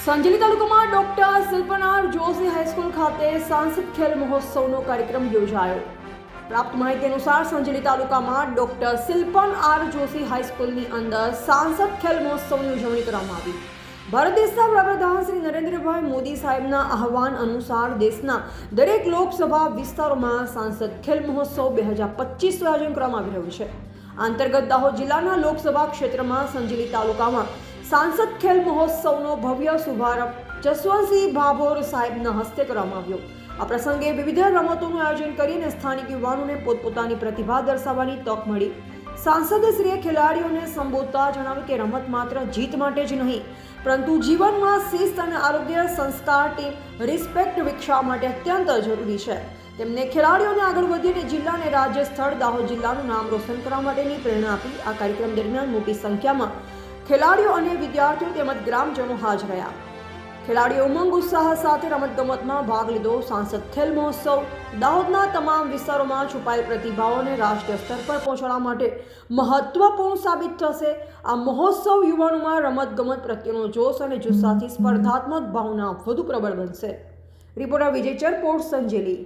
સંજેલી તાલુકામાં doctor શિલ્પનાર Joshi high school ખાતે સાંસદ ખેલ મહોત્સવનો કાર્યક્રમ યોજાયો. પ્રાપ્ત માહિતી અનુસાર સંજેલી તાલુકામાં ડોક્ટર શિલ્પનાર જોશી હાઈસ્કૂલની અંદર સાંસદ ખેલ મહોત્સવની ઉજવણી કરવામાં આવી. ભારત દેશના વડાપ્રધાન શ્રી નરેન્દ્રભાઈ મોદી સાહેબના આહવાન અનુસાર દેશના દરેક લોકસભા વિસ્તારોમાં સાંસદ ખેલ મહોત્સવ 2025 આયોજન કરવામાં આવી રહ્યું છે. આ અંતર્ગત દાહોદ જિલ્લાના લોકસભા ક્ષેત્રમાં સંજેલી તાલુકામાં સાંસદ ખેલ મહોત્સવનો ભવ્ય શુભારંભ જસવંતસિંહ ભાભોર સાહેબના હસ્તે કરવામાં આવ્યો. આ પ્રસંગે વિવિધ રમતોનું આયોજન કરીને સ્થાનિક યુવાનોને પોતપોતાની પ્રતિભા દર્શાવવાની તક મળી. સાંસદશ્રીએ ખેલાડીઓને સંબોધતા જણાવ્યું કે રમત માત્ર જીત માટે જ નહીં પરંતુ જીવનમાં શિસ્ત અને આરોગ્ય, સંસ્કાર, ટીમ રિસ્પેક્ટ વિકસાવવા માટે અત્યંત જરૂરી છે. તેમને ખેલાડીઓને આગળ વધીને જિલ્લા અને રાજ્ય સ્થળ દાહોદ જિલ્લાનું નામ રોશન કરવા માટેની પ્રેરણા આપી. આ કાર્યક્રમ દરમિયાન મોટી સંખ્યામાં ખેલાડીઓ અને વિદ્યાર્થીઓ તેમજ ગ્રામજનો હાજર રહ્યા. ખેલાડીઓ ઉમંગ ઉત્સાહ સાથે રમતગમતમાં ભાગ લીધો. સાંસદ ખેલ મહોત્સવ દાહોદના તમામ વિસ્તારોમાં છુપાયેલ પ્રતિભાઓને રાષ્ટ્રીય સ્તર પર પહોંચાડવા માટે મહત્વપૂર્ણ સાબિત થશે. આ મહોત્સવ યુવાનોમાં રમતગમત પ્રત્યેનો જોશ અને જુસ્સાથી સ્પર્ધાત્મક ભાવના વધુ પ્રબળ બનશે. રિપોર્ટર વિજય ચરપોટ, સંજેલી.